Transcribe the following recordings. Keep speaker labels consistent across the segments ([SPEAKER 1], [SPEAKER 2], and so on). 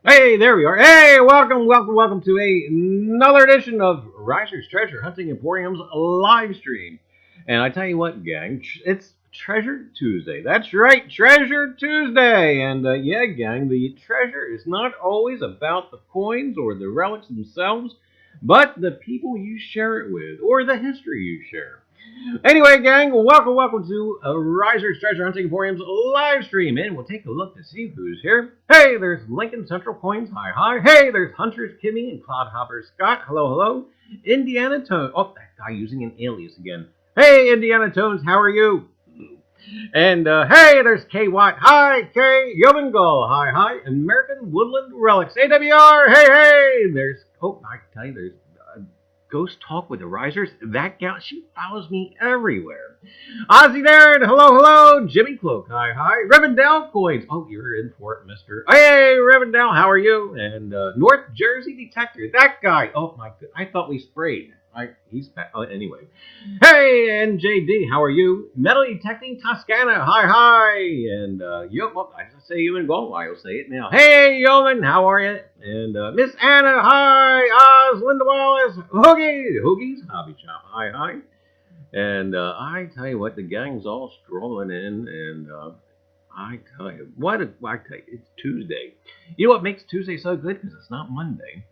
[SPEAKER 1] Hey, there we are. Hey, welcome to another edition of Reiser's Treasure Hunting Emporium's live stream. And I tell you what, gang, it's Treasure Tuesday. That's right, Treasure Tuesday. And yeah, gang, the treasure is not always about the coins or the relics themselves, but the people you share it with or the history you share. Anyway, gang, welcome to Reiser's Treasure Hunting Emporium's live stream, and we'll take a look to see who's here. Hey, there's Lincoln Central Coins, hi. Hey, there's Hunters Kimmy and Clodhopper Scott, hello. Indiana Tones, oh, that guy using an alias again. Hey, Indiana Tones, how are you? And hey, there's K Watt, hi, K, Yeoman Gull, hi, American Woodland Relics, AWR, hey, there's, oh, I can tell you, there's Ghost Talk with the Risers. That gal, she follows me everywhere. Ozzy there, and hello. Jimmy Cloak, hi. Rivendell Coins. Oh, you're in for it, mister. Hey, Rivendell, how are you? And North Jersey Detector, that guy. Oh, my God, I thought we sprayed. He's back. Oh, anyway. Hey, NJD, how are you? Metal Detecting Toscana, hi. And, well, I just say you and go. I'll say it now. Hey, Yeoman, how are you? And, Miss Anna, hi. Oz, Linda Wallace, Hoogie's Hobby Shop, hi. And, I tell you what, the gang's all strolling in, and, I tell you, it's Tuesday. You know what makes Tuesday so good? Because it's not Monday.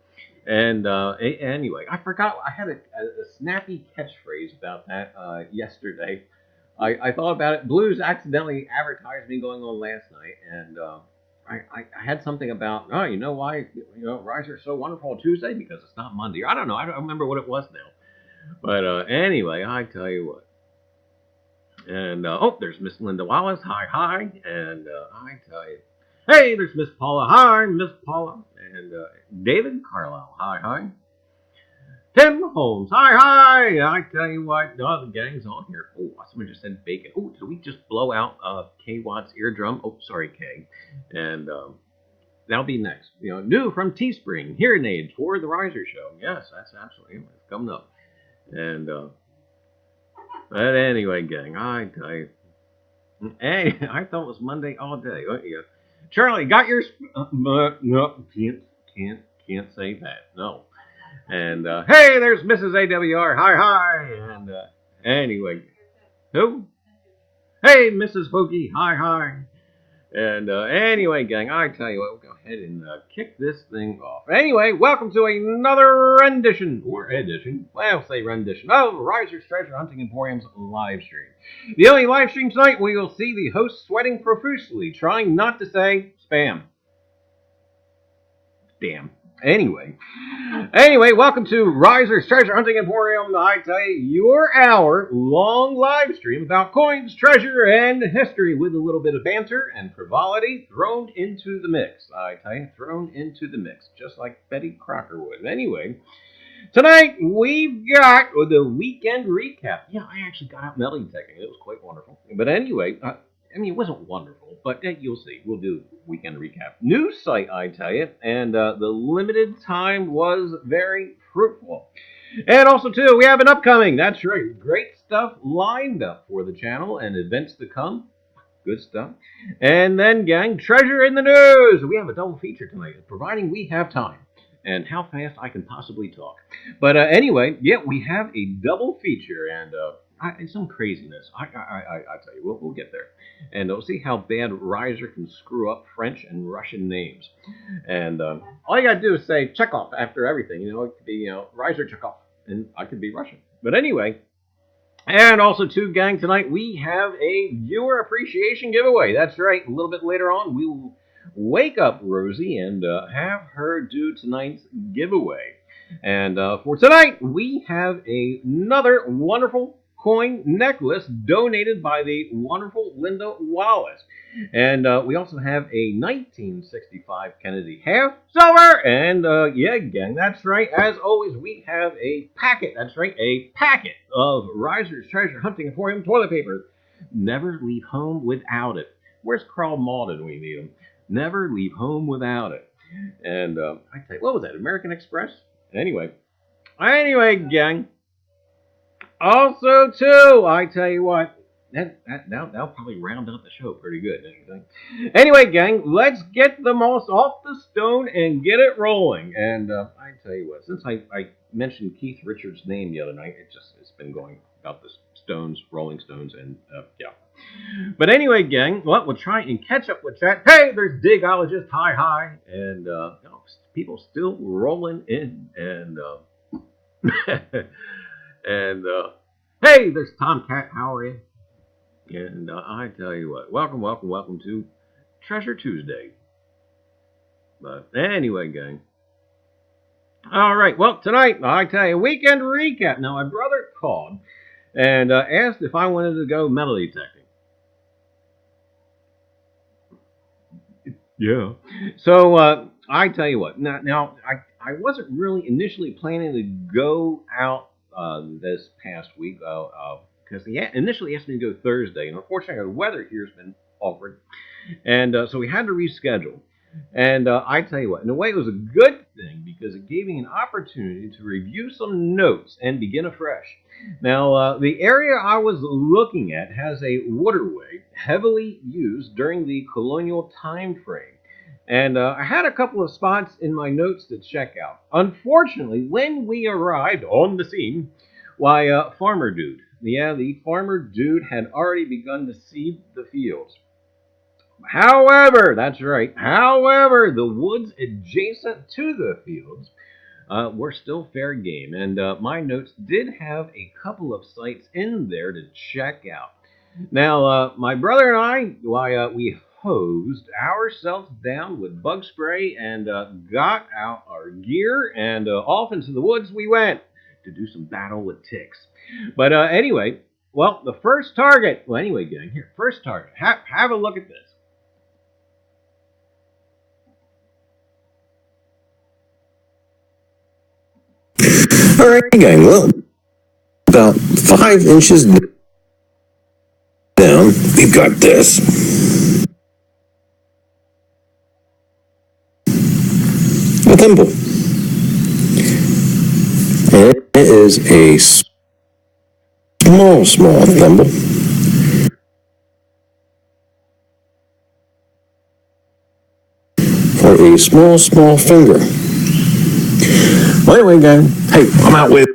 [SPEAKER 1] And anyway, I forgot, I had a snappy catchphrase about that yesterday. I thought about it. Blues accidentally advertised me going on last night, and I had something about, oh, you know why, Reiser's so wonderful on Tuesday? Because it's not Monday. I don't know. I don't remember what it was now. But anyway, I tell you what. And, oh, there's Miss Linda Wallace. Hi. And I tell you. Hey, there's Miss Paula. Hi, Miss Paula. And David Carlisle. Hi. Tim Holmes. Hi. I tell you what, the gang's on here. Oh, someone just said bacon. Oh, did we just blow out K Watt's eardrum? Oh, sorry, K. And that'll be next. New from Teespring, hearing aids for the Reiser Show. Yes, that's absolutely it's coming up. And but anyway, gang, I tell you. Hey, I thought it was Monday all day. Oh, yeah. Charlie, got your... no, can't say that. No. And, hey, there's Mrs. AWR. Hi. And, anyway. Who? Hey, Mrs. Hoogie. Hi. And, anyway, gang, I tell you what, we'll go ahead and kick this thing off. Anyway, welcome to another rendition, I'll say rendition, of Reiser's Treasure Hunting Emporium's live stream. The only live stream tonight we will see the host sweating profusely, trying not to say spam. Damn. Anyway, welcome to Reiser's Treasure Hunting Emporium. I tell you, your hour-long live stream about coins, treasure, and history with a little bit of banter and frivolity thrown into the mix. I tell you, thrown into the mix, just like Betty Crocker would. Anyway, tonight we've got the weekend recap. Yeah, I actually got out metal detecting. It was quite wonderful. But anyway, it wasn't wonderful, but you'll see. We'll do weekend recap. News site, I tell you, and the limited time was very fruitful. And also, too, we have an upcoming. That's right, great stuff lined up for the channel and events to come. Good stuff. And then, gang, treasure in the news. We have a double feature tonight, providing we have time and how fast I can possibly talk. But anyway, yeah, we have a double feature, and it's some craziness. I tell you, we'll get there, and we'll see how bad Reiser can screw up French and Russian names. And all you gotta do is say Chekhov after everything. You know, it could be Reiser Chekhov, and I could be Russian. But anyway. And also, too, gang, tonight we have a viewer appreciation giveaway. That's right. A little bit later on, we will wake up Rosie and have her do tonight's giveaway. And for tonight, we have another wonderful coin necklace donated by the wonderful Linda Wallace. And we also have a 1965 Kennedy half silver. And yeah, gang, that's right. As always, we have a packet. That's right, a packet of Reiser's Treasure Hunting Emporium toilet paper. Never leave home without it. Where's Carl Malden? We need him. Never leave home without it. And I tell you, what was that? American Express? Anyway, gang. Also, too, I tell you what, that'll probably round out the show pretty good, don't you think? Anyway, gang, let's get the moss off the stone and get it rolling. And I tell you what, since I mentioned Keith Richards' name the other night, it's been going about the Stones, Rolling Stones, and yeah. But anyway, gang, well, we'll try and catch up with that. Hey, there's Digologist, hi, and people still rolling in, and and hey, there's Tomcat. How are you? And I tell you what, welcome to Treasure Tuesday. But anyway, gang. All right, well, tonight, I tell you, weekend recap. Now, my brother called and asked if I wanted to go metal detecting. Yeah. So, I tell you what, now I wasn't really initially planning to go out this past week because he initially asked me to go Thursday, and unfortunately the weather here has been awkward, and so we had to reschedule. And I tell you what, in a way it was a good thing because it gave me an opportunity to review some notes and begin afresh. Now, the area I was looking at has a waterway heavily used during the colonial time frame. And I had a couple of spots in my notes to check out. Unfortunately, when we arrived on the scene, why, Farmer Dude. Yeah, the Farmer Dude had already begun to seed the fields. However, that's right, however, the woods adjacent to the fields were still fair game. And my notes did have a couple of sites in there to check out. Now, my brother and I, we hosed ourselves down with bug spray and got out our gear and off into the woods we went to do some battle with ticks. But anyway, well, the first target, gang, here, first target, have a look at this.
[SPEAKER 2] Alright, gang, well, about 5 inches down, we've got this. A thimble. And it is a small thimble. For a small finger. Well, anyway, gang, hey, I'm out with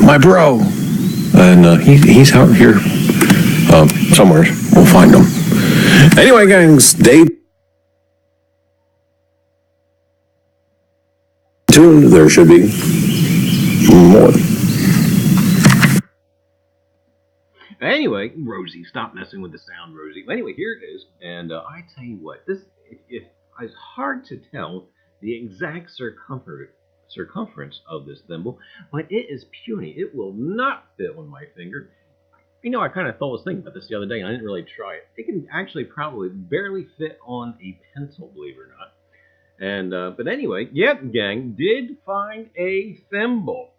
[SPEAKER 2] my bro. And he's out here somewhere. We'll find him. Anyway, gang, stay tuned. There should be more.
[SPEAKER 1] Anyway, Rosie, stop messing with the sound, Rosie. Anyway, here it is, and I tell you what, this it's hard to tell the exact circumference of this thimble, but it is puny. It will not fit on my finger. You know, I kind of was thinking about this the other day, and I didn't really try it. It can actually probably barely fit on a pencil, believe it or not. And but anyway, yeah, gang, did find a thimble.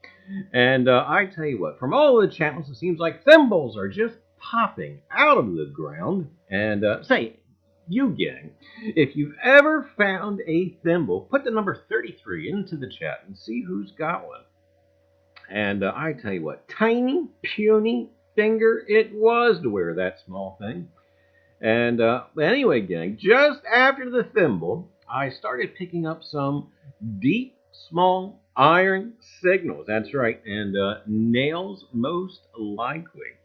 [SPEAKER 1] And I tell you what, from all the channels, it seems like thimbles are just popping out of the ground. And say, you gang, if you've ever found a thimble, put the number 33 into the chat and see who's got one. And I tell you what, tiny, puny finger it was to wear that small thing. And anyway, gang, just after the thimble, I started picking up some deep, small iron signals. That's right, and nails most likely.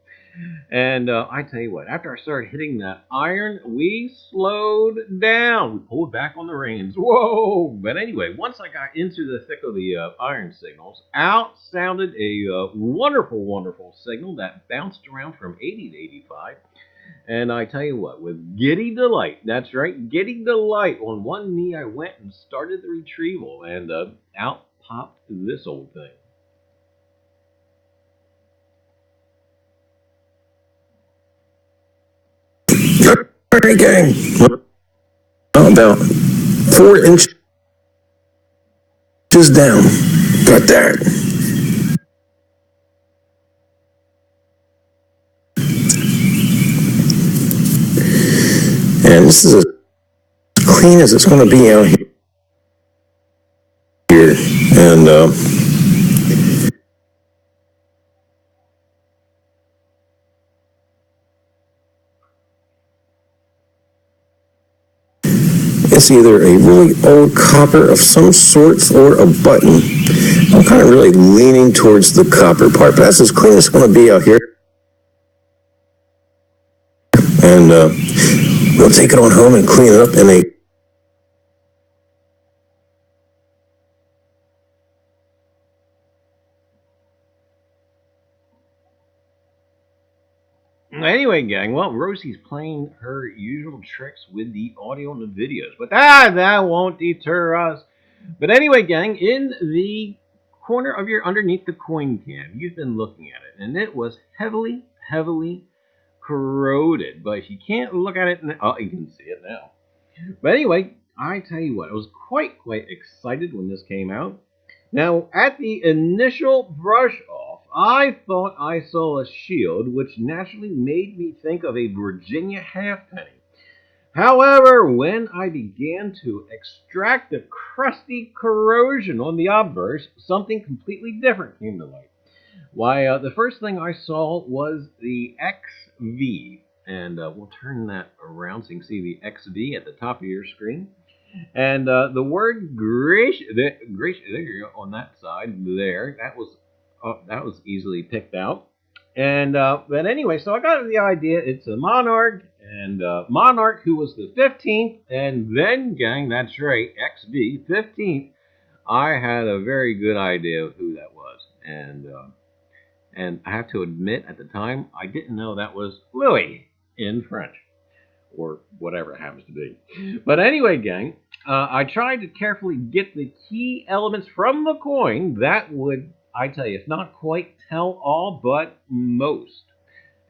[SPEAKER 1] And I tell you what, after I started hitting that iron, we slowed down. We pulled back on the reins. Whoa! But anyway, once I got into the thick of the iron signals, out sounded a wonderful, wonderful signal that bounced around from 80 to 85. And I tell you what, with giddy delight, that's right, giddy delight, on one knee I went and started the retrieval, and out popped this old thing.
[SPEAKER 2] All right, gang. About 4 inches down. Got that. And this is as clean as it's going to be out here. And it's either a really old copper of some sorts or a button. I'm kind of really leaning towards the copper part, but that's as clean as it's going to be out here. And we'll take it on home and clean it up in a
[SPEAKER 1] Anyway, gang, well, Rosie's playing her usual tricks with the audio and the videos, but that won't deter us. But anyway, gang, in the corner of your underneath the coin can, you've been looking at it, and it was heavily, heavily corroded. But if you can't look at it, oh, you can see it now. But anyway, I tell you what, I was quite excited when this came out. Now, at the initial brush off, I thought I saw a shield, which naturally made me think of a Virginia halfpenny. However, when I began to extract the crusty corrosion on the obverse, something completely different came to light. Why, the first thing I saw was the XV, and we'll turn that around so you can see the XV at the top of your screen. And the word gracious, there you go, on that side there, that was easily picked out. And but anyway, so I got the idea. It's a monarch, and monarch who was the 15th, and then gang, that's right, XB 15th. I had a very good idea of who that was, and I have to admit, at the time, I didn't know that was Louis in French, or whatever it happens to be. But anyway, gang, I tried to carefully get the key elements from the coin that would, I tell you, if not quite tell all, but most.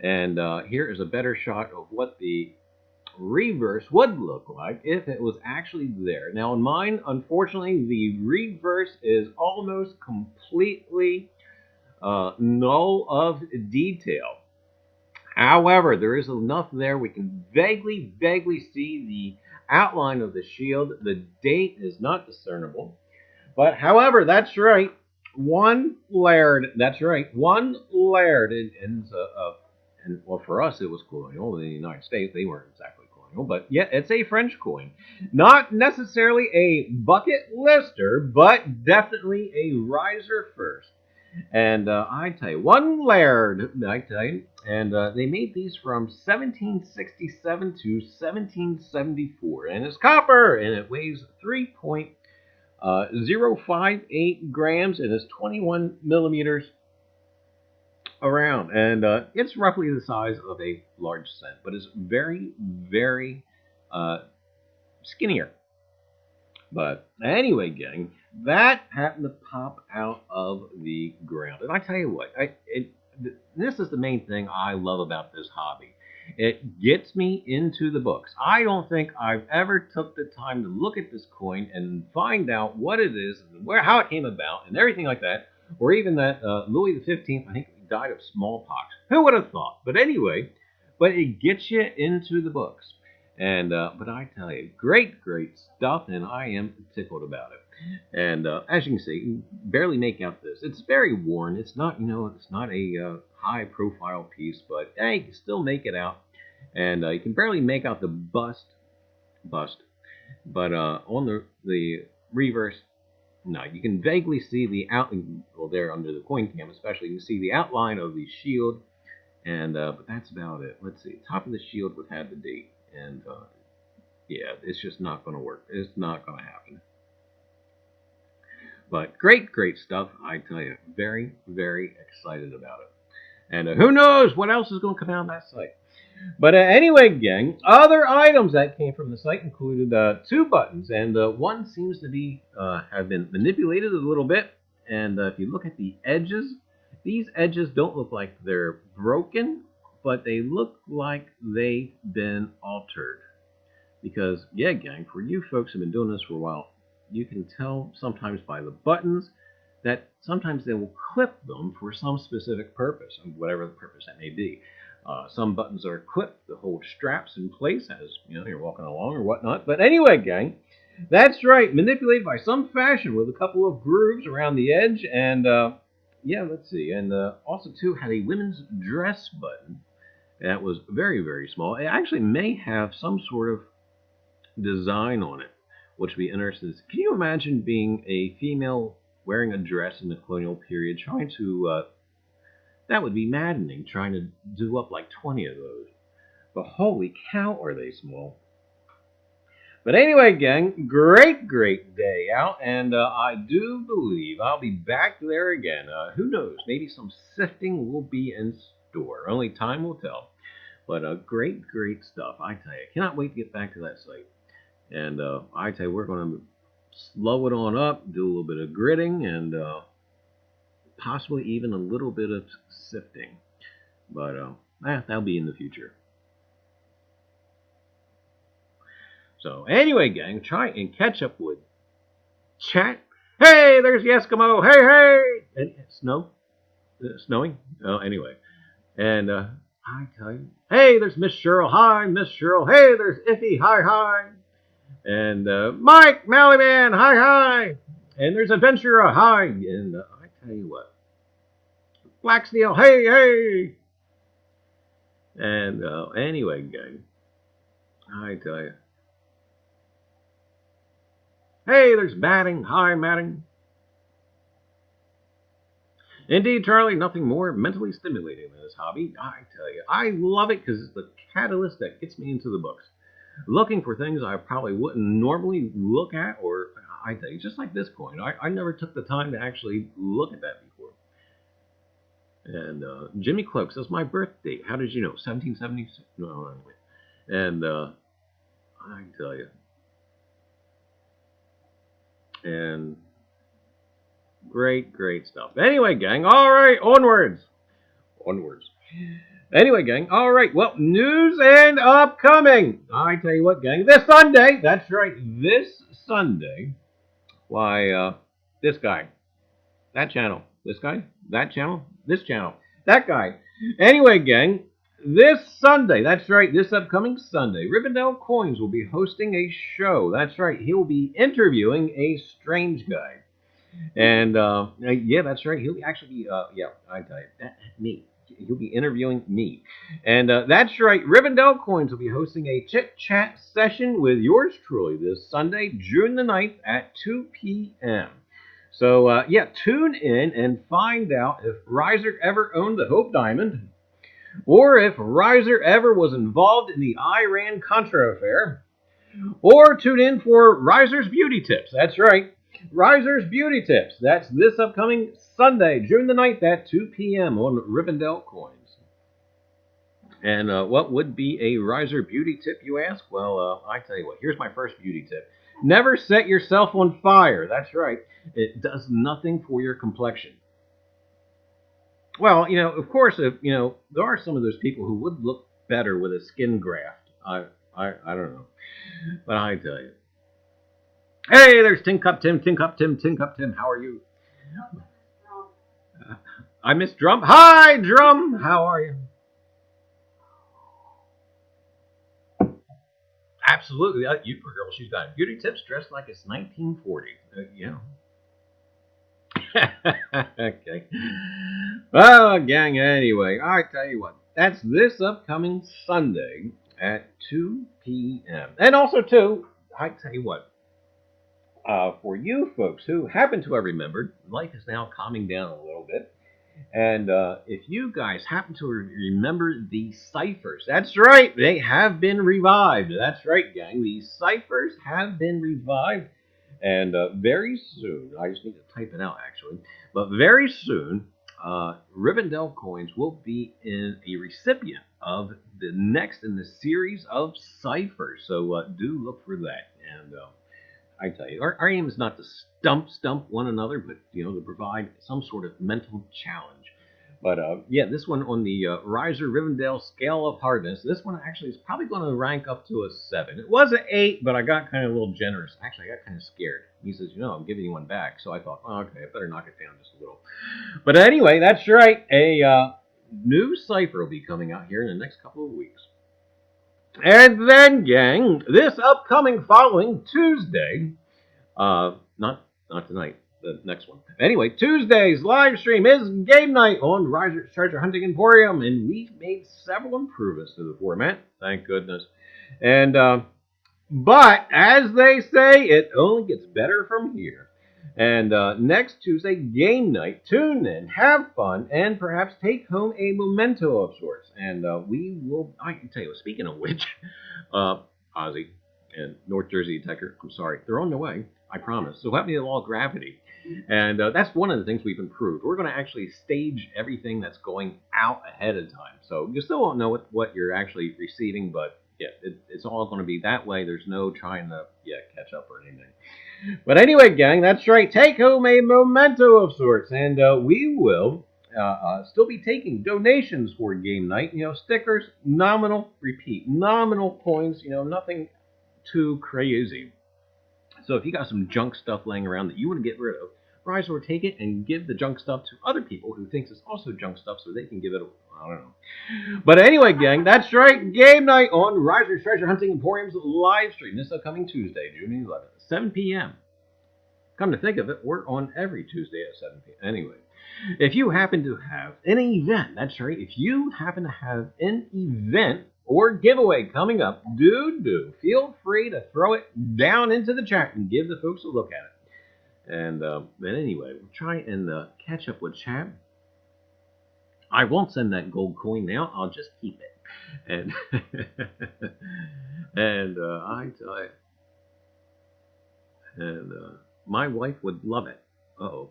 [SPEAKER 1] And here is a better shot of what the reverse would look like if it was actually there. Now, in mine, unfortunately, the reverse is almost completely null of detail. However, there is enough there we can vaguely see the outline of the shield. The date is not discernible. But however, that's right, one layered. That's right, one layered. And well, for us it was colonial. In the United States, they weren't exactly colonial, but yeah, it's a French coin. Not necessarily a bucket lister, but definitely a Reiser first. And I tell you, one layered, I tell you, and they made these from 1767 to 1774, and it's copper, and it weighs 3.058 grams, and is 21 millimeters around, and it's roughly the size of a large cent, but it's very, very skinnier. But anyway, gang, that happened to pop out of the ground. And I tell you what, this is the main thing I love about this hobby. It gets me into the books. I don't think I've ever took the time to look at this coin and find out what it is, and how it came about, and everything like that. Or even that Louis XV, I think, died of smallpox. Who would have thought? But anyway, but it gets you into the books. And but I tell you, great stuff, and I am tickled about it. And as you can see, you can barely make out this. It's very worn. It's not, it's not a high-profile piece, but hey, you can still make it out. And you can barely make out the bust. But on the reverse, no, you can vaguely see the outline. Well, there under the coin cam, especially, you can see the outline of the shield. And but that's about it. Let's see. Top of the shield would have the date, and yeah, it's just not going to work. It's not going to happen. But great stuff. I tell you, very, very excited about it. And who knows what else is going to come out on that site. But anyway, gang, other items that came from the site included 2 buttons, and one seems to be have been manipulated a little bit. And if you look at the edges, these edges don't look like they're broken, but they look like they've been altered. Because, yeah, gang, for you folks who have been doing this for a while, you can tell sometimes by the buttons that sometimes they will clip them for some specific purpose, whatever the purpose that may be. Some buttons are clipped to hold straps in place as you're walking along or whatnot. But anyway, gang, that's right, manipulated by some fashion with a couple of grooves around the edge. And yeah, let's see. And also too had a women's dress button that was very, very small. It actually may have some sort of design on it, which would be interesting. Can you imagine being a female wearing a dress in the colonial period, trying to that would be maddening, trying to do up like 20 of those. But holy cow, are they small. But anyway, gang, great day out, and I do believe I'll be back there again. Who knows, maybe some sifting will be in store. Only time will tell. But great stuff, I tell you. Cannot wait to get back to that site. And I tell you, we're going to slow it on up, do a little bit of gritting, and possibly even a little bit of sifting. But that'll be in the future. So anyway, gang, try and catch up with chat. Hey, there's the Eskimo. Hey. And it's snowing. Oh, anyway. And I tell you. Hey, there's Miss Cheryl. Hi, Miss Cheryl. Hey, there's Iffy. Hi. And Mike, Mallyman. Hi. And there's Adventurer. Hi. And I tell you what. Black Steel. Hey. And anyway, gang, I tell you. Hey, there's Matting. Hi, Matting. Indeed, Charlie, nothing more mentally stimulating than this hobby. I tell you, I love it because it's the catalyst that gets me into the books. Looking for things I probably wouldn't normally look at, or I tell you, just like this coin. I never took the time to actually look at that before. And Jimmy Cloak says, my birthday. How did you know? 1776? No, anyway. And I tell you. And great stuff. Anyway, gang, all right, onwards. Anyway, gang, all right, well, news and upcoming. I tell you what, gang, this Sunday, that's right, this Sunday, why, this guy, that channel, this guy, that channel, this channel, that guy. Anyway, gang, this Sunday, that's right, this upcoming Sunday, Rivendell Coins will be hosting a show. That's right, he'll be interviewing a strange guy. And, yeah, that's right, he'll actually be, yeah, I tell you, me. He'll be interviewing me. And that's right, Rivendell Coins will be hosting a chit-chat session with yours truly this Sunday, June the 9th at 2 p.m. So, yeah, tune in and find out if Reiser ever owned the Hope Diamond, or if Reiser ever was involved in the Iran-Contra affair, or tune in for Reiser's Beauty Tips. That's right, Reiser's Beauty Tips. That's this upcoming Sunday, June the 9th at 2 p.m. on Rivendell Coins. And what would be a Reiser beauty tip, you ask? Well, I tell you what, here's my first beauty tip. Never set yourself on fire. That's right. It does nothing for your complexion. Well, of course, if, there are some of those people who would look better with a skin graft. I don't know. But I tell you. Hey, there's Tin Cup Tim. How are you? I miss Drum. Hi, Drum. How are you? Absolutely. You poor girl, she's got beauty tips dressed like it's 1940. Yeah. Okay. Well, gang, anyway, I tell you what, that's this upcoming Sunday at 2 p.m. And also, too, I tell you what, for you folks who happen to have remembered, life is now calming down a little bit. And if you guys happen to remember the ciphers, that's right, they have been revived. That's right, gang, the ciphers have been revived. And very soon, I just need to type it out actually, but very soon, Rivendell coins will be in a recipient of the next in the series of ciphers. So do look for that. And I tell you, our aim is not to stump one another, but to provide some sort of mental challenge. But yeah, this one on the Reiser Rivendell scale of hardness, this one actually is probably going to rank up to a 7. It was an 8, but I got kind of a little generous. Actually, I got kind of scared. He says, I'm giving you one back. So I thought, okay, I better knock it down just a little. But anyway, that's right. A new cipher will be coming out here in the next couple of weeks. And then, gang, this upcoming following Tuesday, not tonight, the next one. Anyway, Tuesday's live stream is game night on Reiser's Treasure Hunting Emporium, and we've made several improvements to the format, thank goodness. And but as they say, it only gets better from here. And next Tuesday, game night. Tune in, have fun, and perhaps take home a memento of sorts. And we will, I can tell you, speaking of which, Ozzy and North Jersey Detector, I'm sorry, they're on the way, I promise. So help me the law of gravity. And that's one of the things we've improved. We're going to actually stage everything that's going out ahead of time. So you still won't know what you're actually receiving, but yeah, it's all going to be that way. There's no trying to catch up or anything. But anyway, gang, that's right. Take home a memento of sorts, and we will still be taking donations for game night. Stickers, nominal, repeat, nominal coins. Nothing too crazy. So if you got some junk stuff laying around that you want to get rid of, Reiser will take it and give the junk stuff to other people who thinks it's also junk stuff, so they can give it. I don't know. But anyway, gang, that's right. Game night on Reiser's Treasure Hunting Emporium's live stream this upcoming Tuesday, June 11th, 7 p.m. Come to think of it, we're on every Tuesday at 7 p.m. Anyway, if you happen to have an event, that's right, if you happen to have an event or giveaway coming up, do feel free to throw it down into the chat and give the folks a look at it. And anyway, we'll try and catch up with chat. I won't send that gold coin now. I'll just keep it. And and I tell you, and my wife would love it. Uh-oh.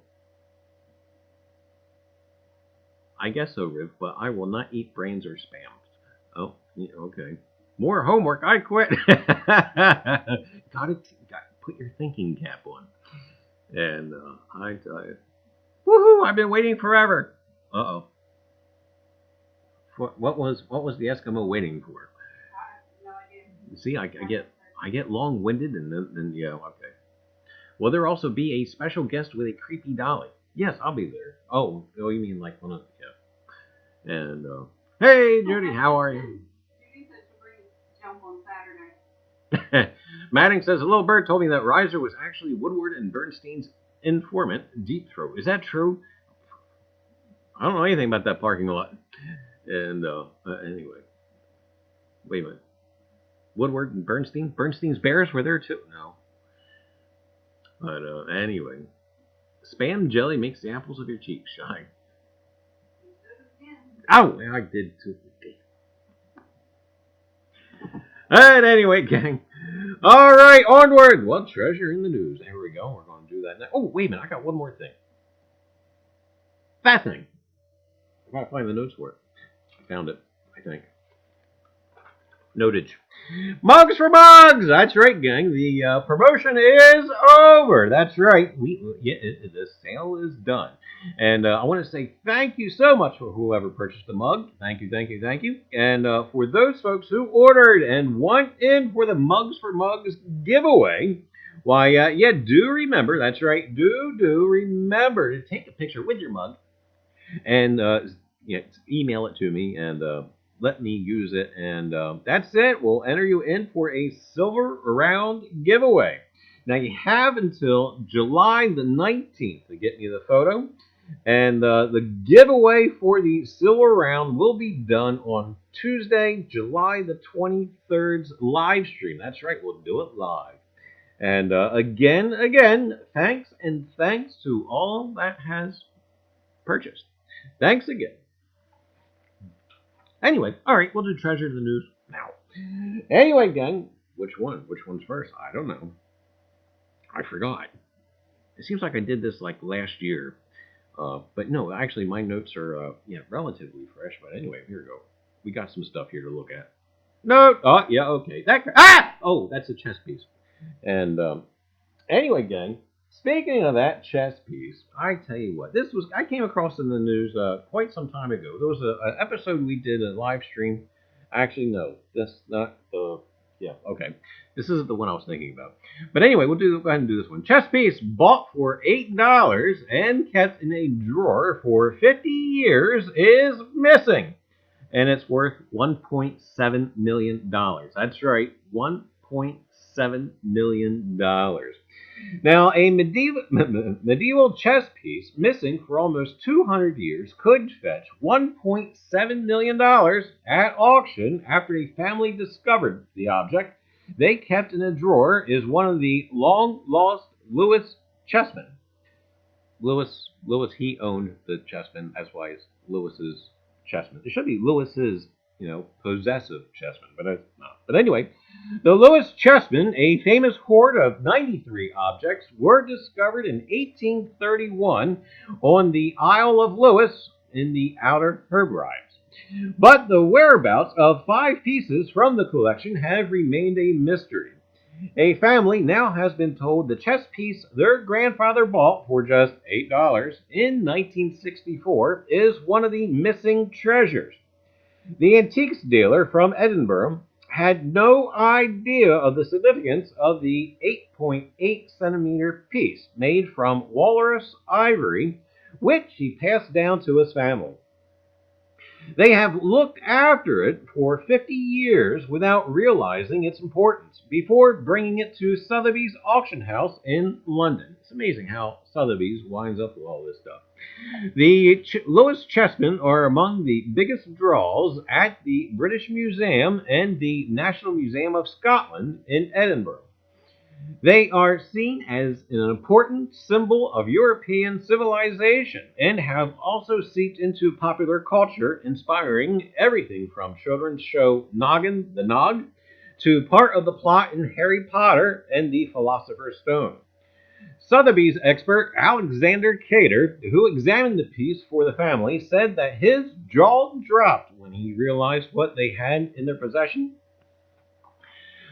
[SPEAKER 1] I guess so, Riv, but I will not eat brains or spam. Oh, yeah, okay. More homework. I quit. Gotta put your thinking cap on. And I tell you, woohoo! I've been waiting forever. Uh-oh. What was the Eskimo waiting for? No idea. See, I get long-winded, and then yeah, okay. Will there also be a special guest with a creepy dolly? Yes, I'll be there. Oh, you mean like one of yeah. And hey, Judy, how are you?
[SPEAKER 3] Judy said to bring jump on Saturday.
[SPEAKER 1] Manning says, a little bird told me that Reiser was actually Woodward and Bernstein's informant, Deep Throat. Is that true? I don't know anything about that parking lot. And anyway, wait a minute. Woodward and Bernstein? Bernstein's Bears were there too? No. But anyway, spam jelly makes the apples of your cheeks shine. Oh, I did too. And anyway, gang. All right, onward. What treasure in the news? There we go. We're going to do that now. Oh, wait a minute. I got one more thing. That thing. I got to find the notes for it. I found it, I think. Notage. Mugs for mugs! That's right, gang. The promotion is over. That's right. The sale is done. And I want to say thank you so much for whoever purchased the mug. Thank you. And for those folks who ordered and want in for the Mugs for Mugs giveaway, why, do remember, that's right, do remember to take a picture with your mug and email it to me, and let me use it. And that's it. We'll enter you in for a silver round giveaway. Now, you have until July the 19th to get me the photo. And the giveaway for the silver round will be done on Tuesday, July the 23rd's live stream. That's right, we'll do it live. And again, thanks to all that has purchased. Thanks again. Anyway, all right, we'll do treasure of the news now. Anyway, gang, which one? Which one's first? I don't know. I forgot. It seems like I did this like last year. But no, actually, my notes are relatively fresh. But anyway, here we go. We got some stuff here to look at. No, oh yeah, okay. Oh, that's a chess piece. And anyway, gang. Speaking of that chess piece, I tell you what, I came across in the news quite some time ago. There was an episode we did, a live stream. Actually, no, that's not the. Yeah, okay. This isn't the one I was thinking about. But anyway, go ahead and do this one. Chess piece bought for $8 and kept in a drawer for 50 years is missing. And it's worth $1.7 million. That's right, $1.7 million. Now, a medieval chess piece missing for almost 200 years could fetch $1.7 million at auction after a family discovered the object they kept in a drawer is one of the long-lost Lewis chessmen. Lewis, he owned the chessmen. That's why it's Lewis's chessmen. It should be Lewis's, possessive chessmen, but it's not. But anyway, the Lewis chessmen, a famous hoard of 93 objects, were discovered in 1831 on the Isle of Lewis in the Outer Hebrides. But the whereabouts of 5 pieces from the collection have remained a mystery. A family now has been told the chess piece their grandfather bought for just $8 in 1964 is one of the missing treasures. The antiques dealer from Edinburgh had no idea of the significance of the 8.8 centimeter piece made from walrus ivory, which he passed down to his family. They have looked after it for 50 years without realizing its importance before bringing it to Sotheby's auction house in London. It's amazing how Sotheby's winds up with all this stuff. The Lewis chessmen are among the biggest draws at the British Museum and the National Museum of Scotland in Edinburgh. They are seen as an important symbol of European civilization and have also seeped into popular culture, inspiring everything from children's show Noggin the Nog to part of the plot in Harry Potter and the Philosopher's Stone. Sotheby's expert Alexander Cater, who examined the piece for the family, said that his jaw dropped when he realized what they had in their possession.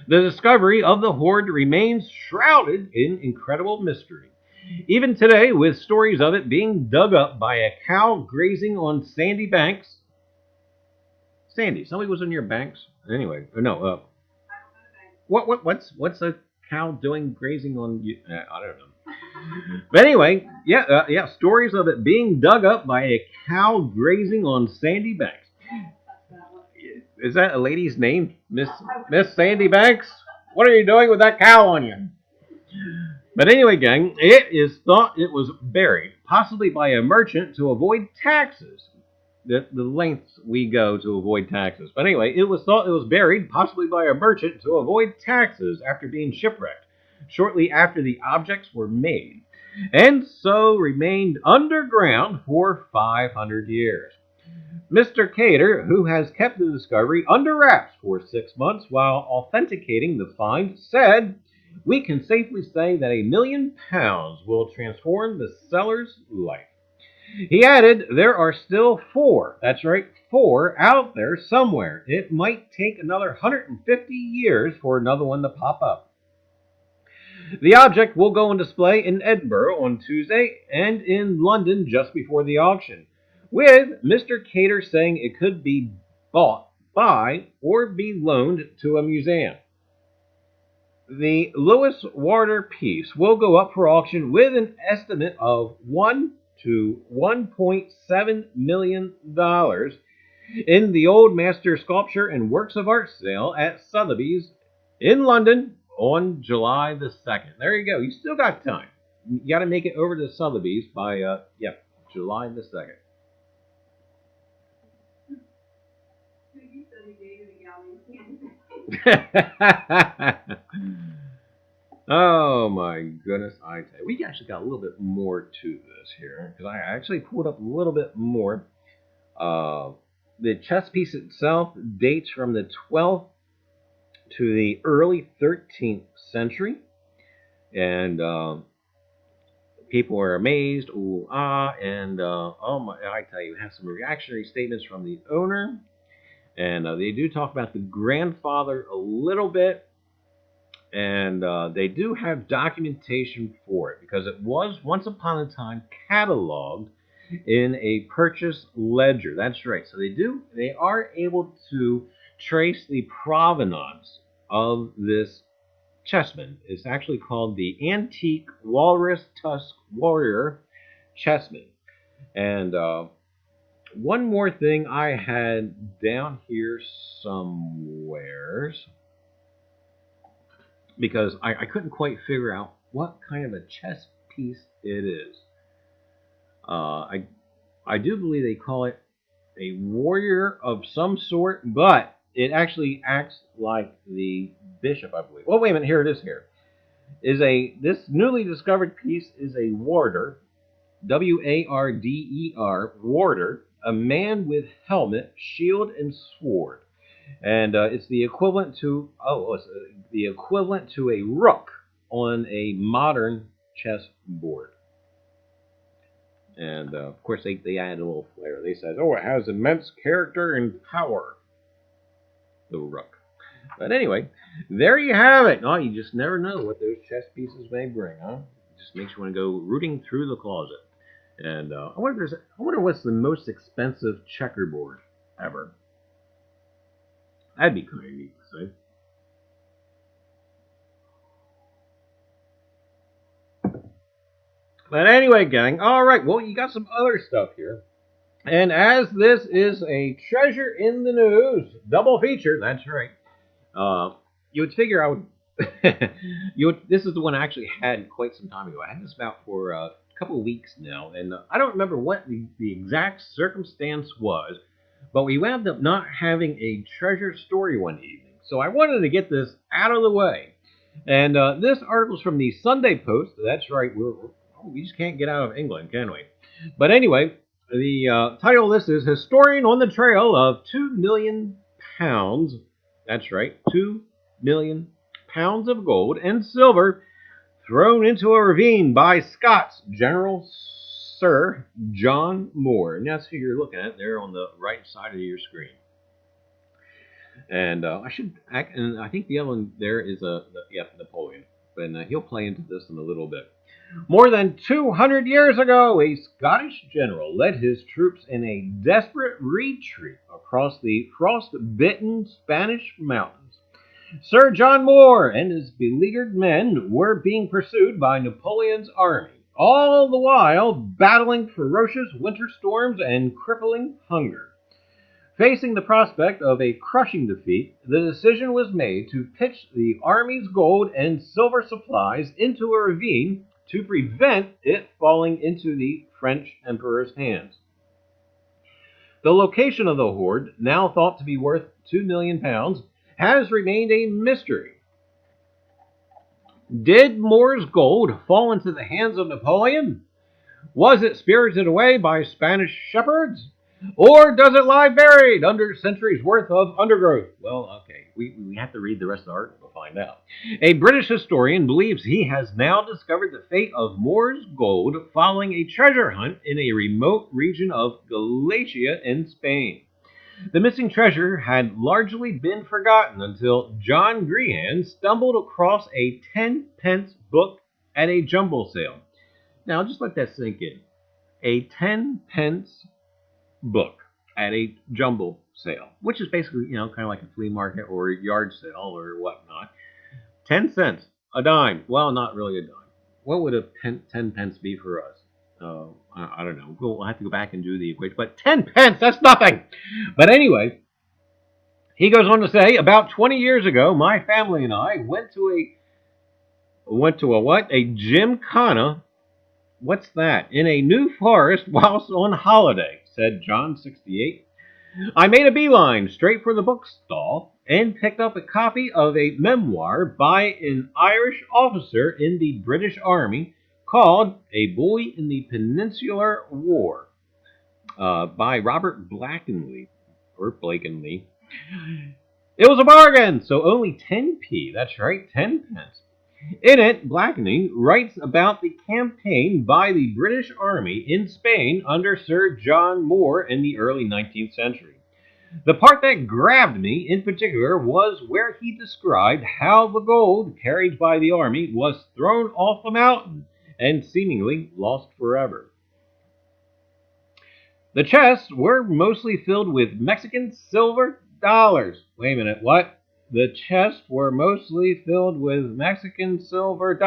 [SPEAKER 1] The discovery of the hoard remains shrouded in incredible mystery. Even today, with stories of it being dug up by a cow grazing on sandy banks. Sandy, somebody was in your banks? Anyway, no, what's a cow doing grazing on you? I don't know. But anyway, stories of it being dug up by a cow grazing on sandy banks. Is that a lady's name? Miss Sandy Banks? What are you doing with that cow on you? But anyway, gang, it is thought it was buried, possibly by a merchant to avoid taxes. The lengths we go to avoid taxes. But anyway, it was thought it was buried, possibly by a merchant to avoid taxes after being shipwrecked, shortly after the objects were made, and so remained underground for 500 years. Mr. Cater, who has kept the discovery under wraps for 6 months while authenticating the find, said, "We can safely say that £1 million will transform the seller's life." He added, "There are still 4, that's right, 4 out there somewhere. It might take another 150 years for another one to pop up." The object will go on display in Edinburgh on Tuesday and in London just before the auction, with Mr. Cater saying it could be bought by or be loaned to a museum. The Lewis Warder piece will go up for auction with an estimate of $1 to $1.7 million, in the Old Master Sculpture and Works of Art sale at Sotheby's in London on July the 2nd. There you go. You still got time. You got to make it over to Sotheby's by, July the 2nd. Oh my goodness, I tell you, we actually got a little bit more to this here because I actually pulled up a little bit more. The chess piece itself dates from the 12th to the early 13th century, and people are amazed, ooh ah, and oh my! I tell you, have some reactionary statements from the owner, and they do talk about the grandfather a little bit. And they do have documentation for it because it was once upon a time cataloged in a purchase ledger. That's right. So they are able to trace the provenance of this chessman. It's actually called the Antique Walrus Tusk Warrior Chessman. And one more thing I had down here somewheres, because I couldn't quite figure out what kind of a chess piece it is. I do believe they call it a warrior of some sort, but it actually acts like the bishop, I believe. Well, wait a minute. Here it is. Here is this newly discovered piece is a warder, warder, warder, a man with helmet, shield, and sword. And it's the equivalent to a rook on a modern chess board. And of course they add a little flair. They said, "Oh, it has immense character and power." The rook. But anyway, there you have it. Oh, you just never know what those chess pieces may bring, huh? It just makes you want to go rooting through the closet. And I wonder what's the most expensive checkerboard ever. That'd be kind of neat to see. But anyway, gang, all right, well, you got some other stuff here. And as this is a treasure in the news, double feature, that's right, you would figure I would, this is the one I actually had quite some time ago. I had this about for a couple of weeks now, and I don't remember what the exact circumstance was, but we wound up not having a treasure story one evening. So I wanted to get this out of the way. And this article's from the Sunday Post. That's right, we just can't get out of England, can we? But anyway, the title of this is Historian on the Trail of 2 million pounds. That's right, 2 million pounds of gold and silver thrown into a ravine by Scots General Sir John Moore. And that's who you're looking at there on the right side of your screen. And I think the other one there is Napoleon. And he'll play into this in a little bit. More than 200 years ago, a Scottish general led his troops in a desperate retreat across the frost-bitten Spanish mountains. Sir John Moore and his beleaguered men were being pursued by Napoleon's army, all the while battling ferocious winter storms and crippling hunger. Facing the prospect of a crushing defeat, the decision was made to pitch the army's gold and silver supplies into a ravine to prevent it falling into the French emperor's hands. The location of the hoard, now thought to be worth 2 million pounds, has remained a mystery. Did Moore's gold fall into the hands of Napoleon? Was it spirited away by Spanish shepherds? Or does it lie buried under centuries' worth of undergrowth? Well, okay, we have to read the rest of the article to find out. A British historian believes he has now discovered the fate of Moore's gold following a treasure hunt in a remote region of Galicia in Spain. The missing treasure had largely been forgotten until John Grehan stumbled across a 10-pence book at a jumble sale. Now, just let that sink in. A 10-pence book at a jumble sale, which is basically, kind of like a flea market or a yard sale or whatnot. 10 cents, a dime. Well, not really a dime. What would a 10 pence be for us? I don't know. We'll have to go back and do the equation. But 10 pence, that's nothing. But anyway, he goes on to say, about 20 years ago, my family and I went to a what? A gymkhana. What's that? In a New Forest whilst on holiday, said John, 68. I made a beeline straight for the bookstall and picked up a copy of a memoir by an Irish officer in the British Army called A Boy in the Peninsular War by Robert Blakeney. It was a bargain, so only 10p. That's right, 10 pence. In it, Blakeney writes about the campaign by the British Army in Spain under Sir John Moore in the early 19th century. The part that grabbed me in particular was where he described how the gold carried by the army was thrown off a mountain and seemingly lost forever. The chests were mostly filled with Mexican silver dollars. Wait a minute, what? The chests were mostly filled with Mexican silver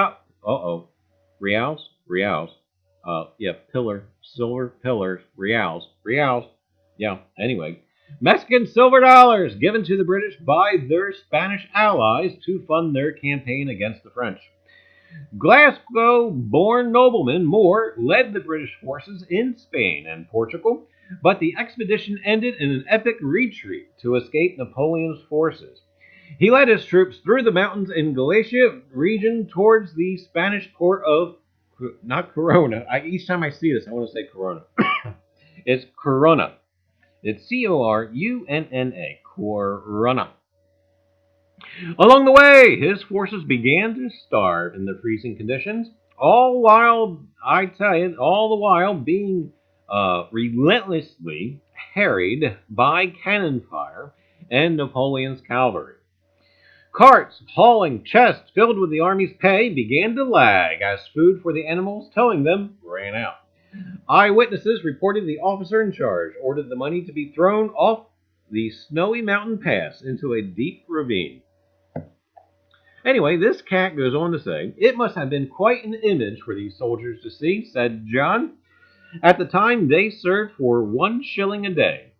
[SPEAKER 1] reals? Silver pillars, reals. Yeah, anyway. Mexican silver dollars given to the British by their Spanish allies to fund their campaign against the French. Glasgow-born nobleman Moore led the British forces in Spain and Portugal, but the expedition ended in an epic retreat to escape Napoleon's forces. He led his troops through the mountains in Galicia region towards the Spanish port of, not Corona. Each time I see this, I want to say Corona. It's Corona. It's Corunna. Corunna. Along the way, his forces began to starve in the freezing conditions, all the while being relentlessly harried by cannon fire and Napoleon's cavalry. Carts hauling chests filled with the army's pay began to lag as food for the animals towing them ran out. Eyewitnesses reported the officer in charge ordered the money to be thrown off the snowy mountain pass into a deep ravine. Anyway, this cat goes on to say, it must have been quite an image for these soldiers to see, said John. At the time, they served for 1 shilling a day.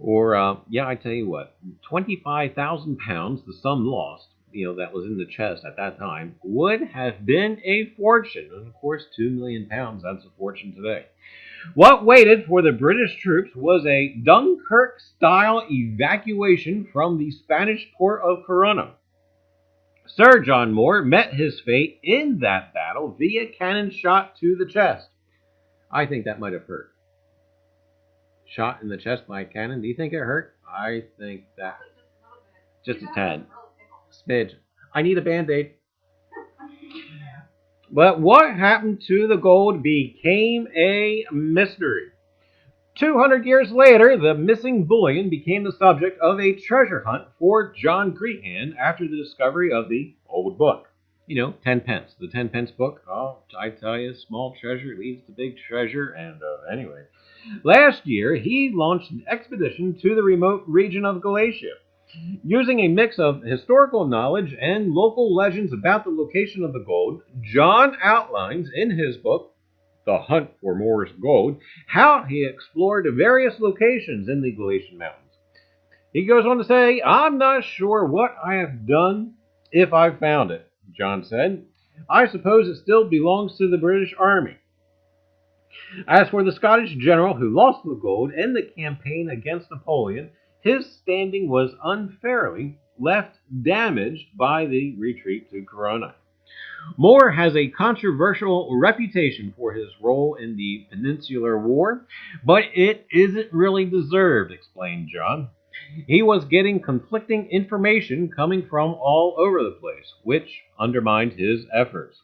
[SPEAKER 1] Or, I tell you what, 25,000 pounds, the sum lost, that was in the chest at that time, would have been a fortune. And of course, 2 million pounds, that's a fortune today. What waited for the British troops was a Dunkirk-style evacuation from the Spanish port of Corunna. Sir John Moore met his fate in that battle via cannon shot to the chest. I think that might have hurt. Shot in the chest by a cannon. Do you think it hurt? I think that. Just a tad. Smidge. I need a Band-Aid. But what happened to the gold became a mystery. 200 years later, the missing bullion became the subject of a treasure hunt for John Grehan after the discovery of the old book. 10 pence. The 10 pence book. Oh, I tell you, small treasure leads to big treasure. And anyway. Last year, he launched an expedition to the remote region of Galicia. Using a mix of historical knowledge and local legends about the location of the gold, John outlines in his book, The Hunt for Moore's Gold, how he explored various locations in the Galician mountains. He goes on to say, I'm not sure what I have done if I've found it, John said. I suppose it still belongs to the British Army. As for the Scottish general who lost the gold in the campaign against Napoleon, his standing was unfairly left damaged by the retreat to Corunna. Moore has a controversial reputation for his role in the Peninsular War, but it isn't really deserved, explained John. He was getting conflicting information coming from all over the place, which undermined his efforts.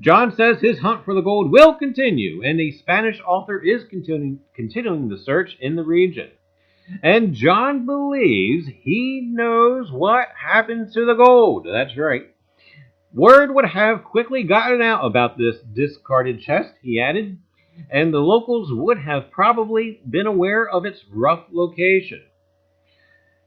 [SPEAKER 1] John says his hunt for the gold will continue, and a Spanish author is continuing the search in the region. And John believes he knows what happened to the gold. That's right. Word would have quickly gotten out about this discarded chest, he added, and the locals would have probably been aware of its rough location.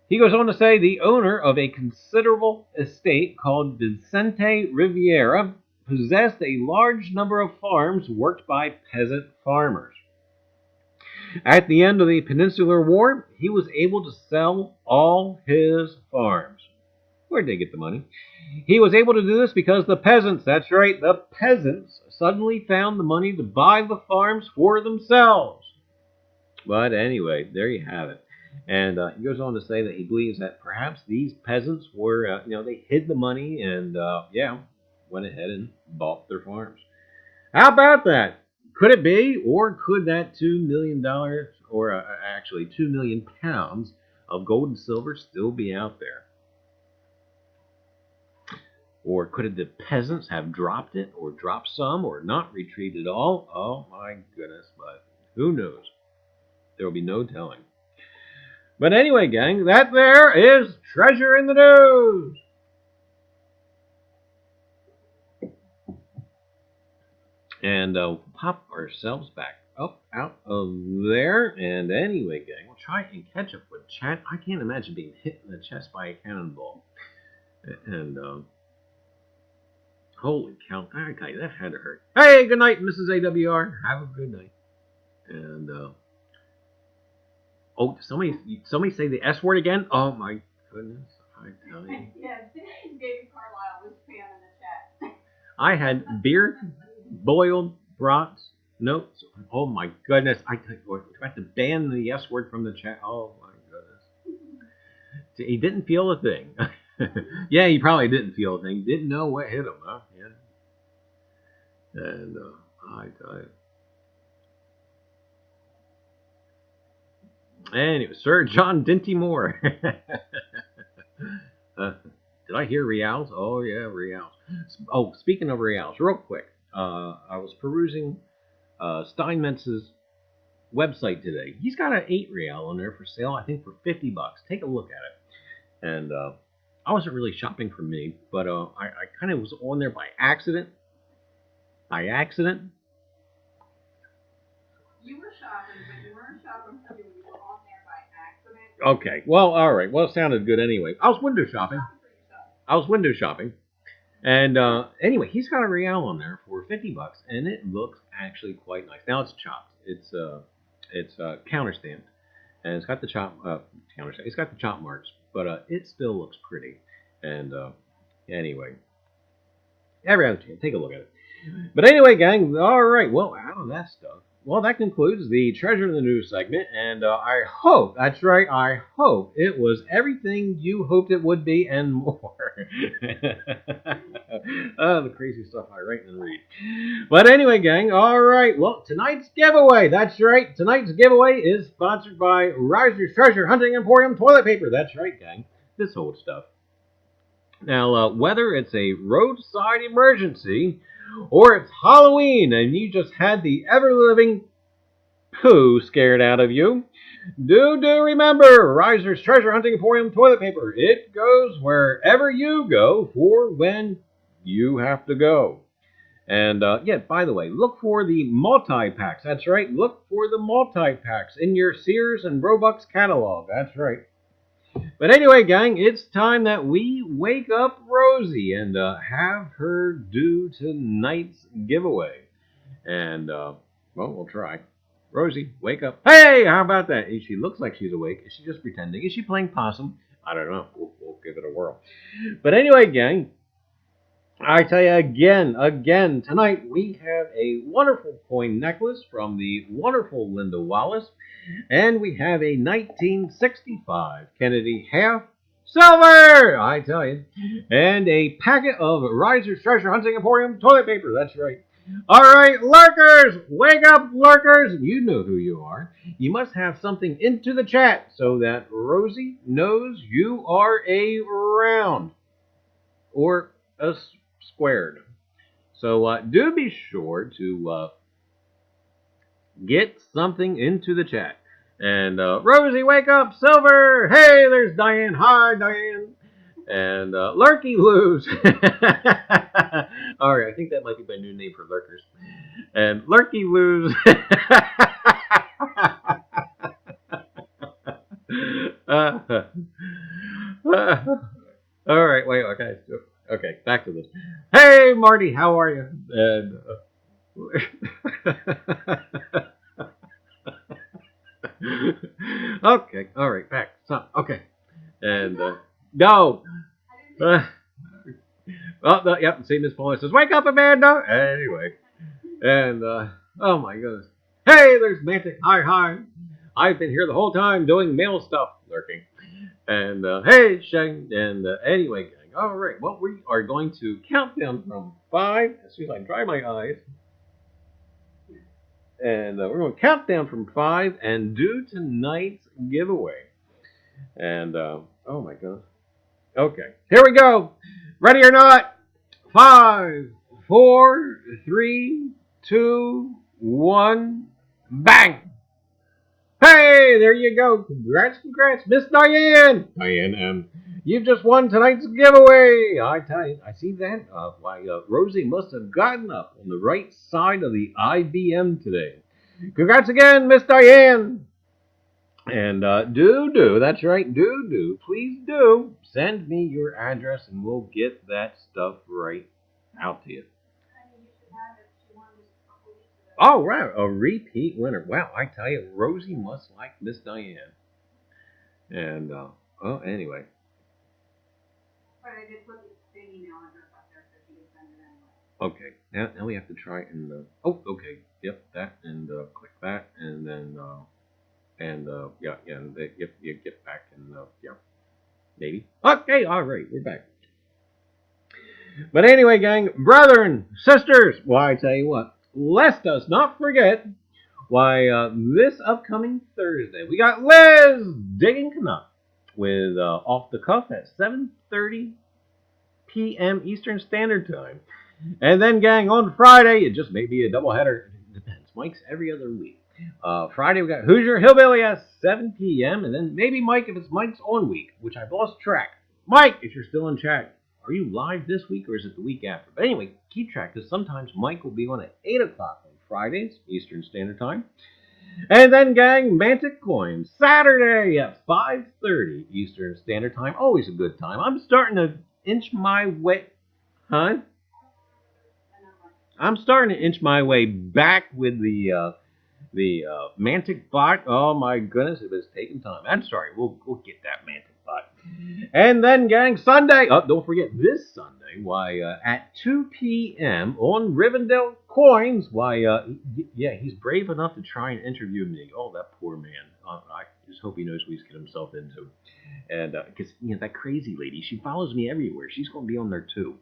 [SPEAKER 1] He goes on to say the owner of a considerable estate called Vicente Riviera possessed a large number of farms worked by peasant farmers. At the end of the Peninsular War, he was able to sell all his farms. Where'd they get the money? He was able to do this because the peasants, that's right, the peasants suddenly found the money to buy the farms for themselves. But anyway, there you have it. And he goes on to say that he believes that perhaps these peasants were, they hid the money and, went ahead and bought their farms. How about that? Could it be, or could that $2 million, or actually 2 million pounds of gold and silver still be out there? Or could the peasants have dropped it, or dropped some, or not retrieved it all? Oh my goodness, but who knows? There will be no telling. But anyway, gang, that there is Treasure in the News. And we'll pop ourselves back up out of there. And anyway, gang, we'll try and catch up with chat. I can't imagine being hit in the chest by a cannonball. And holy cow, I tell you, that had to hurt. Hey, good night, Mrs. AWR. Have a good night. And somebody say the S word again? Oh my goodness, I tell you.
[SPEAKER 3] Yes, David Carlisle was fan in the chat.
[SPEAKER 1] I had beer, boiled, brats, notes. Oh my goodness, I tell you, we have to ban the S word from the chat. Oh my goodness. He didn't feel a thing. Yeah, he probably didn't feel a thing. Didn't know what hit him, huh? Yeah. And I tell you. Anyway, Sir John Dinty Moore. Did I hear reals? Oh, yeah, reals. Oh, speaking of reals, real quick. I was perusing Steinmetz's website today. He's got an 8 real on there for sale, I think for $50. Take a look at it. And I wasn't really shopping for me, but I kind of was on there by accident.
[SPEAKER 3] You were shopping, but you weren't shopping for you. You were on there by accident.
[SPEAKER 1] Okay, well, all right. Well, it sounded good anyway. I was window shopping. And anyway, he's got a real on there for $50, and it looks actually quite nice. Now it's chopped. It's counter stamped, and it's got the chop It's got the chop marks, but it still looks pretty. And anyway, every other chance, take a look at it. But anyway, gang, all right. Well, out of that stuff. Well, that concludes the Treasure in the News segment, and I hope, that's right, I hope it was everything you hoped it would be and more. The crazy stuff I write and read. But anyway, gang, all right, well, tonight's giveaway, that's right, tonight's giveaway is sponsored by Reiser's Treasure Hunting Emporium Toilet Paper. That's right, gang, this old stuff. Now, whether it's a roadside emergency or it's Halloween and you just had the ever-living poo scared out of you, do remember Reiser's Treasure Hunting Emporium Toilet Paper. It goes wherever you go for when you have to go. And, yeah, by the way, look for the multi-packs. That's right, look for the multi-packs in your Sears and Roebuck's catalog. That's right. But anyway, gang, it's time that we wake up Rosie and have her do tonight's giveaway. And, well, we'll try. Rosie, wake up. Hey, how about that? She looks like she's awake. Is she just pretending? Is she playing possum? I don't know. We'll give it a whirl. But anyway, gang, I tell you again, tonight we have a wonderful coin necklace from the wonderful Linda Wallace. And we have a 1965 Kennedy half silver, I tell you, and a packet of Reiser's Treasure Hunting Emporium toilet paper. That's right. All right, lurkers, wake up, lurkers. You know who you are. You must have something into the chat so that Rosie knows you are around or a squared. So do be sure to get something into the chat. And Rosie, wake up, Silver. Hey, there's Diane. Hi, Diane. And Lurky Loos. All right, I think that might be my new name for lurkers. And Lurky Loos. All right, wait, okay, back to this. Hey, Mark. Marty, how are you? And okay, all right, back. So, okay, and go. Yep. See, Miss Paula says, "Wake up, Amanda." Anyway, and oh my goodness. Hey, there's Mantic. Hi, hi. I've been here the whole time doing mail stuff, lurking. And hey, Shane. And anyway, gang. All right. Well, we are going to count down from 5 as soon as I dry my eyes. And we're going to count down from 5 and do tonight's giveaway. And oh my goodness. Okay, here we go. Ready or not? 5, 4, 3, 2, 1, bang! Hey, there you go. Congrats, Miss Diane. Diane, you've just won tonight's giveaway. I tell you, I see that. Why, Rosie must have gotten up on the right side of the IBM today. Congrats again, Miss Diane. And that's right, please do send me your address and we'll get that stuff right out to you. Oh, right, a repeat winner. Wow, I tell you, Rosie must like Miss Diane. And, anyway.
[SPEAKER 3] But I did put the email address up there so she can send it anyway.
[SPEAKER 1] Okay, now we have to try and, okay, yep, that, and click that, and then, yeah, and you get back, and, yeah, maybe. Okay, all right, we're back. But anyway, gang, brethren, sisters, why, I tell you what, let us not forget, why, this upcoming Thursday, we got Liz Digging Canuck with Off the Cuff at 7:30 p.m. Eastern Standard Time. And then, gang, on Friday, it just may be a doubleheader. It depends. Mike's every other week. Friday, we got Hoosier Hillbilly at 7 p.m. And then maybe Mike, if it's Mike's on week, which I've lost track. Mike, if you're still in chat, are you live this week or is it the week after? But anyway, keep track because sometimes Mike will be on at 8 o'clock on Fridays, Eastern Standard Time. And then, gang, Mantic Coins, Saturday at 5:30 Eastern Standard Time. Always a good time. I'm starting to inch my way. Huh? I'm starting to inch my way back with the Mantic bot. Oh my goodness, it was taking time. I'm sorry, we'll get that Mantic bot. And then, gang, Sunday. Oh, don't forget this Sunday. Why, at 2 p.m. on Rivendell Coins. Why, yeah, he's brave enough to try and interview me. Oh, that poor man. I just hope he knows what he's getting himself into. And because that crazy lady, she follows me everywhere. She's going to be on there too.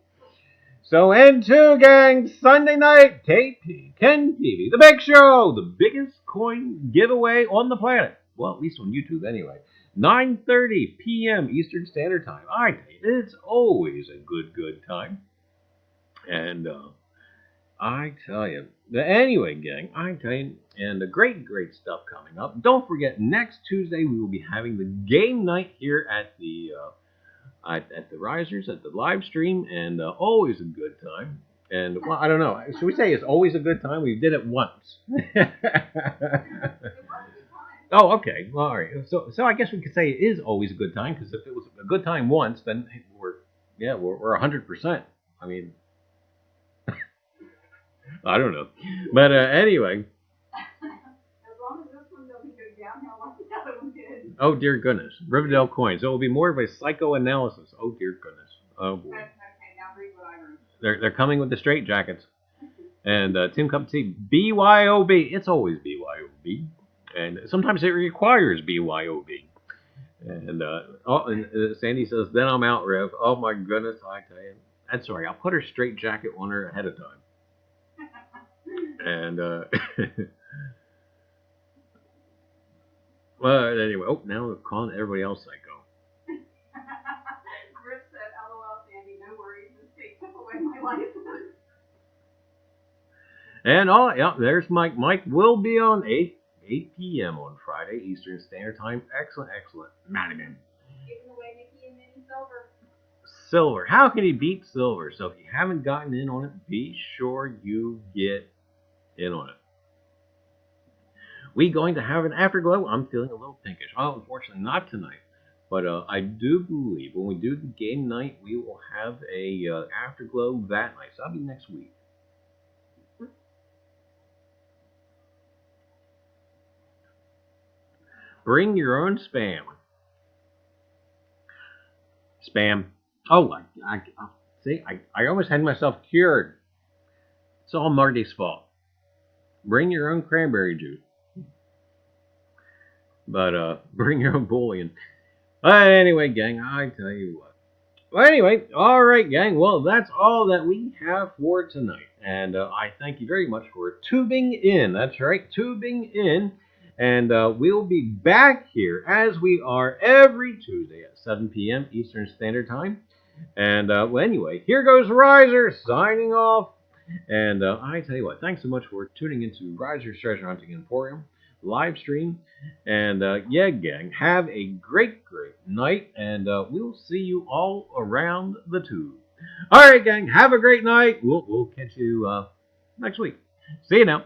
[SPEAKER 1] So, and two, gang, Sunday night, KP, Ken TV, The Big Show, the biggest coin giveaway on the planet. Well, at least on YouTube anyway. 9:30 p.m. Eastern Standard Time. I tell you, it's always a good time. And I tell you, anyway, gang, I tell you, and the great stuff coming up. Don't forget, next Tuesday we will be having the game night here at the Reisers, at the live stream, and always a good time. And, well, I don't know. Should we say it's always a good time? We did it once. Oh, okay. Well, all right. So I guess we could say it is always a good time, because if it was a good time once, then we're 100%. I mean, I don't know. But anyway.
[SPEAKER 3] As long as this one doesn't go downhill like the other one did.
[SPEAKER 1] Oh, dear goodness. Rivendell Coins. It will be more of a psychoanalysis. Oh, dear goodness. Oh, boy.
[SPEAKER 3] Okay, now read what I wrote.
[SPEAKER 1] They're coming with the straight jackets. And Tim Cup T, BYOB. It's always BYOB. And sometimes it requires BYOB. And, Sandy says, then I'm out, Rev. Oh, my goodness, I tell you. That's sorry. I'll put her straight jacket on her ahead of time. And, well, anyway. Oh, now we're calling everybody else psycho.
[SPEAKER 3] Griff said, LOL, Sandy, no worries. This state took away my license.
[SPEAKER 1] And, oh, yeah, there's Mike. Mike will be on 8 p.m. on Friday, Eastern Standard Time. Excellent. Madigan.
[SPEAKER 3] Giving away Mickey and Minnie Silver.
[SPEAKER 1] Silver. How can he beat Silver? So if you haven't gotten in on it, be sure you get in on it. We going to have an afterglow? I'm feeling a little pinkish. Oh, unfortunately, not tonight. But I do believe when we do the game night, we will have a afterglow that night. So that'll be next week. Bring your own spam. Spam. Oh, see, I almost had myself cured. It's all Marty's fault. Bring your own cranberry juice. But bring your own bullion. Anyway, gang, I tell you what. Well, anyway, all right, gang. Well, that's all that we have for tonight. And I thank you very much for tubing in. That's right, tubing in. And we'll be back here as we are every Tuesday at 7 p.m. Eastern Standard Time. And well, anyway, here goes Reiser signing off. And I tell you what, thanks so much for tuning into Reiser's Treasure Hunting Emporium live stream. And yeah, gang, have a great night. And we'll see you all around the tube. All right, gang, have a great night. We'll catch you next week. See you now.